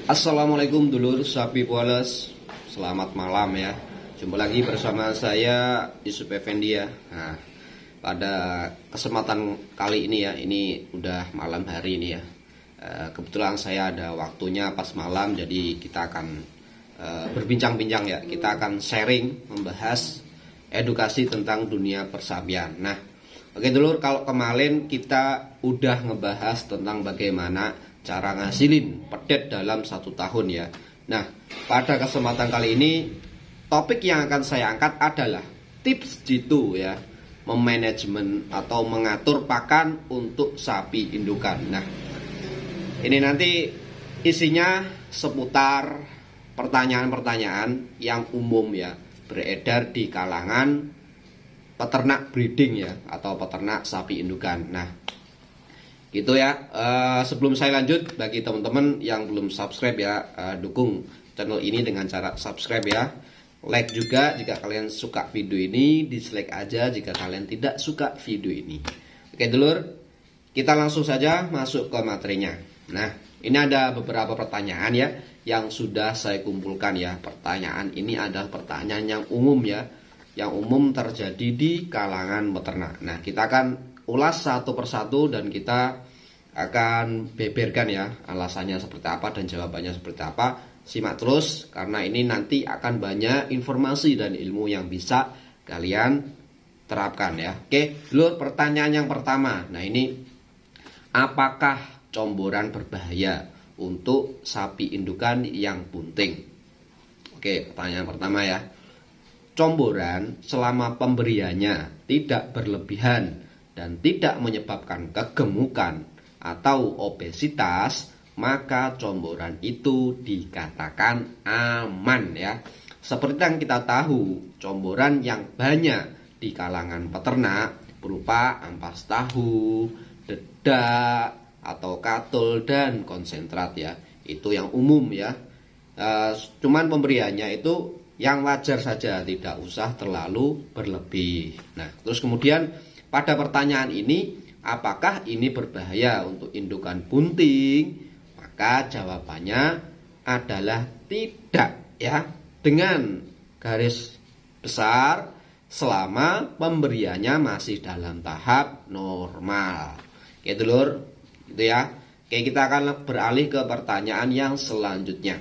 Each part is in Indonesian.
Assalamualaikum dulur sapi Wallace. Selamat malam ya. Jumpa lagi bersama saya Yusuf Effendi ya. Nah, pada kesempatan kali ini ya, ini udah malam hari ini ya. Kebetulan saya ada waktunya pas malam, jadi kita akan berbincang-bincang ya. Kita akan sharing, membahas edukasi tentang dunia persapian. Nah, oke dulur, kalau kemarin kita udah ngebahas tentang bagaimana cara ngasilin pedet dalam 1 tahun ya. Nah, pada kesempatan kali ini topik yang akan saya angkat adalah tips jitu ya, memanajemen atau mengatur pakan untuk sapi indukan. Nah, ini nanti isinya seputar pertanyaan-pertanyaan yang umum ya, beredar di kalangan peternak breeding ya, atau peternak sapi indukan. Nah, gitu ya. Sebelum saya lanjut, bagi teman-teman yang belum subscribe ya, dukung channel ini dengan cara subscribe ya. Like juga jika kalian suka video ini, dislike aja jika kalian tidak suka video ini. Oke dulur, kita langsung saja masuk ke materinya. Nah, ini ada beberapa pertanyaan ya yang sudah saya kumpulkan ya. Pertanyaan ini adalah pertanyaan yang umum ya, yang umum terjadi di kalangan peternak. Nah, kita akan ulas satu persatu dan kita akan beberkan ya alasannya seperti apa dan jawabannya seperti apa. Simak terus karena ini nanti akan banyak informasi dan ilmu yang bisa kalian terapkan ya. Oke, dulu pertanyaan yang pertama. Nah, ini apakah comboran berbahaya untuk sapi indukan yang bunting? Oke, pertanyaan pertama ya. Comboran selama pemberiannya tidak berlebihan dan tidak menyebabkan kegemukan atau obesitas, maka comboran itu dikatakan aman ya. Seperti yang kita tahu, comboran yang banyak di kalangan peternak berupa ampas tahu, dedak atau katul dan konsentrat ya. Itu yang umum ya. Cuman pemberiannya itu yang wajar saja, tidak usah terlalu berlebih. Nah, terus kemudian pada pertanyaan ini, apakah ini berbahaya untuk indukan bunting? Maka jawabannya adalah tidak ya, dengan garis besar selama pemberiannya masih dalam tahap normal. Oke dulur, gitu ya. Oke, kita akan beralih ke pertanyaan yang selanjutnya.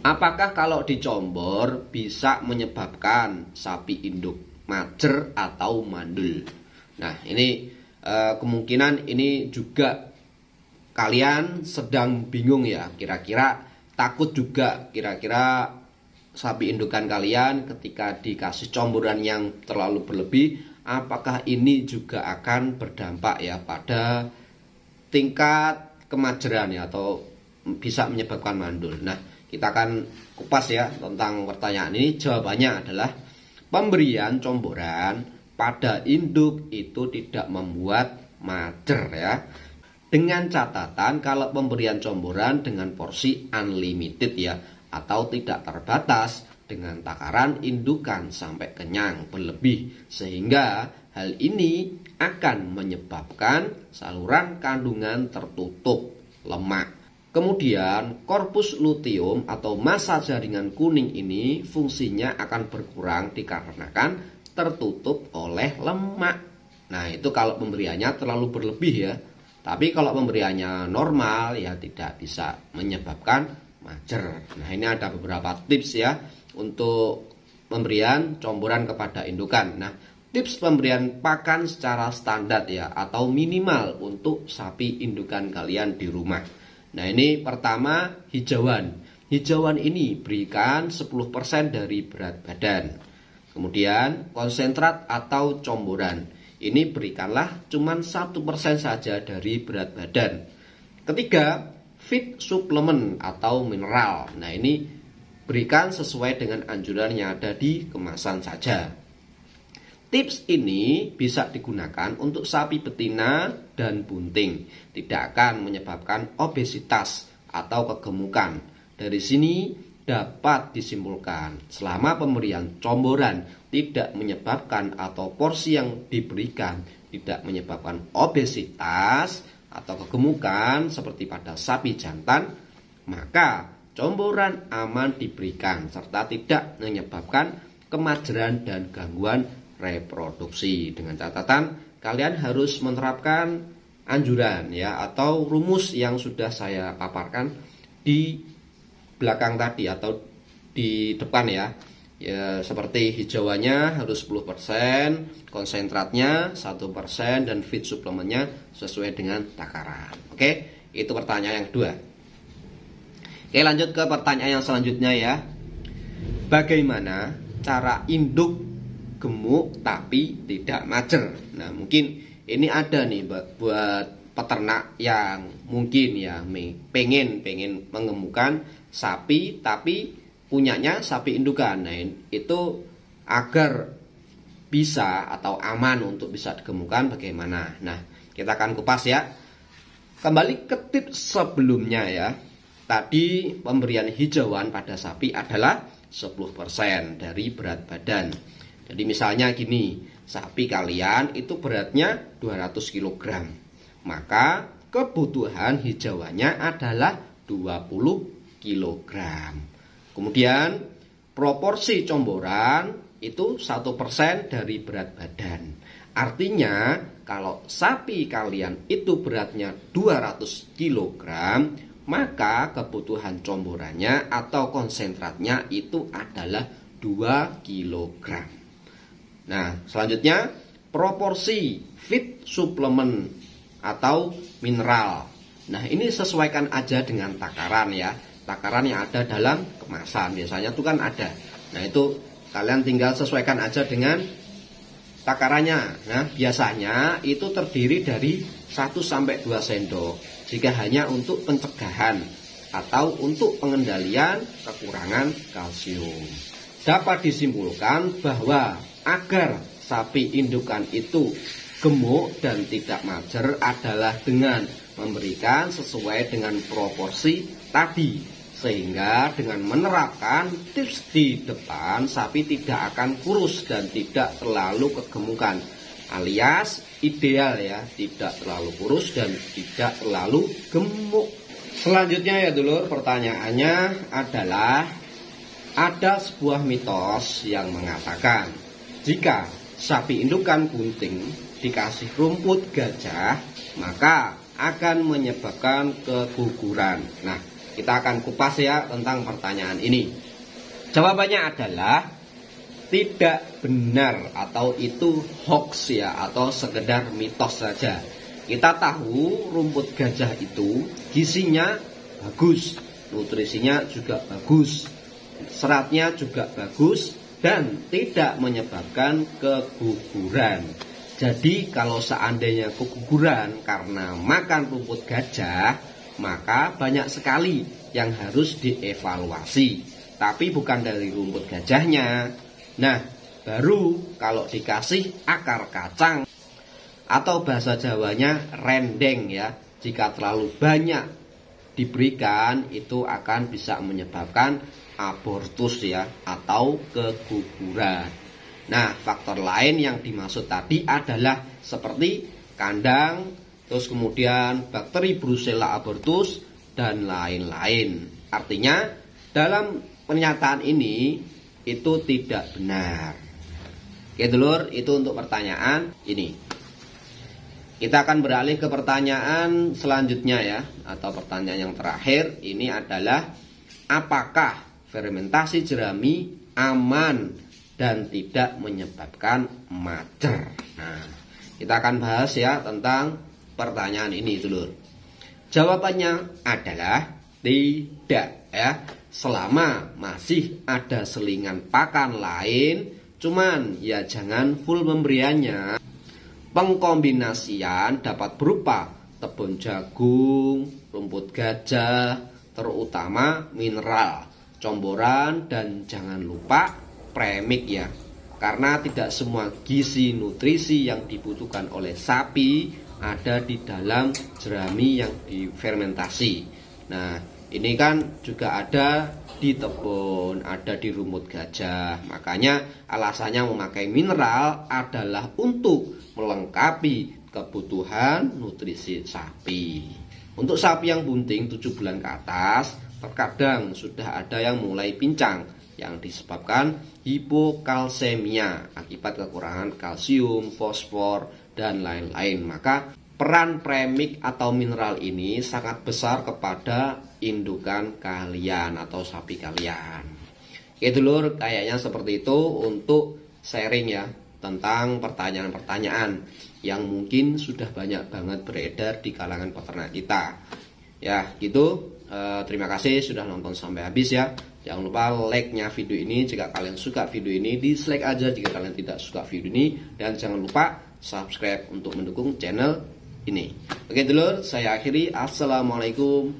Apakah kalau dicombor bisa menyebabkan sapi induk majer atau mandul? Nah, ini kemungkinan ini juga kalian sedang bingung ya, kira-kira takut juga, kira-kira sapi indukan kalian ketika dikasih comboran yang terlalu berlebih, apakah ini juga akan berdampak ya pada tingkat kemajeran ya, atau bisa menyebabkan mandul. Nah, kita akan kupas ya tentang pertanyaan ini. Jawabannya adalah pemberian comboran pada induk itu tidak membuat majer ya. Dengan catatan kalau pemberian comboran dengan porsi unlimited ya, atau tidak terbatas dengan takaran indukan sampai kenyang berlebih, sehingga hal ini akan menyebabkan saluran kandungan tertutup lemak. Kemudian korpus luteum atau massa jaringan kuning ini fungsinya akan berkurang dikarenakan tertutup oleh lemak. Nah, itu kalau pemberiannya terlalu berlebih ya. Tapi kalau pemberiannya normal ya tidak bisa menyebabkan majer. Nah, ini ada beberapa tips ya untuk pemberian comboran kepada indukan. Nah, tips pemberian pakan secara standar ya, atau minimal untuk sapi indukan kalian di rumah. Nah, ini pertama hijauan. Hijauan ini berikan 10% dari berat badan. Kemudian konsentrat atau comboran, ini berikanlah cuma 1% saja dari berat badan. Ketiga, feed suplemen atau mineral. Nah, ini berikan sesuai dengan anjuran yang ada di kemasan saja. Tips ini bisa digunakan untuk sapi betina dan bunting, tidak akan menyebabkan obesitas atau kegemukan. Dari sini dapat disimpulkan selama pemberian comboran tidak menyebabkan atau porsi yang diberikan tidak menyebabkan obesitas atau kegemukan seperti pada sapi jantan, maka comboran aman diberikan serta tidak menyebabkan kemajeran dan gangguan reproduksi. Dengan catatan kalian harus menerapkan anjuran ya atau rumus yang sudah saya paparkan di belakang tadi atau di depan ya. Ya, seperti hijauannya harus 10%, konsentratnya 1%, dan feed suplemennya sesuai dengan takaran. Oke, itu pertanyaan yang kedua. Oke, lanjut ke pertanyaan yang selanjutnya ya. Bagaimana cara induk gemuk tapi tidak mager? Nah, mungkin ini ada nih buat peternak yang mungkin ya pengen mengemukkan sapi tapi punyanya sapi indukan. Nah, itu agar bisa atau aman untuk bisa digemukkan bagaimana? Nah, kita akan kupas ya. Kembali ke tips sebelumnya ya. Tadi pemberian hijauan pada sapi adalah 10% dari berat badan. Jadi misalnya gini, sapi kalian itu beratnya 200 kg. Maka kebutuhan hijauannya adalah 20 kg. Kemudian proporsi comboran itu 1% dari berat badan. Artinya kalau sapi kalian itu beratnya 200 kg, maka kebutuhan comborannya atau konsentratnya itu adalah 2 kg. Nah, selanjutnya proporsi feed suplemen atau mineral. Nah, ini sesuaikan aja dengan takaran ya. Takaran yang ada dalam kemasan biasanya itu kan ada. Nah, itu kalian tinggal sesuaikan aja dengan takarannya. Nah, biasanya itu terdiri dari 1-2 sendok jika hanya untuk pencegahan atau untuk pengendalian kekurangan kalsium. Dapat disimpulkan bahwa agar sapi indukan itu gemuk dan tidak mager adalah dengan memberikan sesuai dengan proporsi tadi. Sehingga dengan menerapkan tips di depan, sapi tidak akan kurus dan tidak terlalu kegemukan. Alias ideal ya, tidak terlalu kurus dan tidak terlalu gemuk. Selanjutnya ya dulur, pertanyaannya adalah ada sebuah mitos yang mengatakan jika sapi indukan bunting dikasih rumput gajah maka akan menyebabkan keguguran. Nah, kita akan kupas ya tentang pertanyaan ini. Jawabannya adalah tidak benar atau itu hoax ya atau sekedar mitos saja. Kita tahu rumput gajah itu gizinya bagus, nutrisinya juga bagus, seratnya juga bagus dan tidak menyebabkan keguguran. Jadi kalau seandainya keguguran karena makan rumput gajah, maka banyak sekali yang harus dievaluasi. Tapi bukan dari rumput gajahnya. Nah, baru kalau dikasih akar kacang atau bahasa Jawanya rendeng ya. Jika terlalu banyak diberikan itu akan bisa menyebabkan abortus ya atau keguguran. Nah, faktor lain yang dimaksud tadi adalah seperti kandang, terus kemudian bakteri Brucella abortus dan lain-lain. Artinya dalam pernyataan ini itu tidak benar. Oke dulur, itu untuk pertanyaan ini. Kita akan beralih ke pertanyaan selanjutnya ya, atau pertanyaan yang terakhir. Ini adalah apakah fermentasi jerami aman dan tidak menyebabkan mager? Nah, kita akan bahas ya tentang pertanyaan ini dulur. Jawabannya adalah tidak ya. Selama masih ada selingan pakan lain, cuman ya jangan full pemberiannya. Pengkombinasian dapat berupa tepung jagung, rumput gajah, terutama mineral, comboran, dan jangan lupa premik ya. Karena tidak semua gizi nutrisi yang dibutuhkan oleh sapi ada di dalam jerami yang difermentasi. Nah, ini kan juga ada di tepung, ada di rumput gajah. Makanya alasannya memakai mineral adalah untuk melengkapi kebutuhan nutrisi sapi. Untuk sapi yang bunting 7 bulan ke atas, terkadang sudah ada yang mulai pincang yang disebabkan hipokalsemia akibat kekurangan kalsium, fosfor, dan lain-lain. Maka peran premik atau mineral ini sangat besar kepada indukan kalian atau sapi kalian. Oke dulur, kayaknya seperti itu untuk sharing ya tentang pertanyaan-pertanyaan yang mungkin sudah banyak banget beredar di kalangan peternak kita. Ya gitu, terima kasih sudah nonton sampai habis ya. Jangan lupa like-nya video ini jika kalian suka video ini, dislike aja jika kalian tidak suka video ini, dan jangan lupa subscribe untuk mendukung channel ini. Oke dulur, saya akhiri. Assalamualaikum,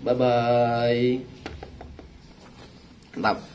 bye bye. Mantap.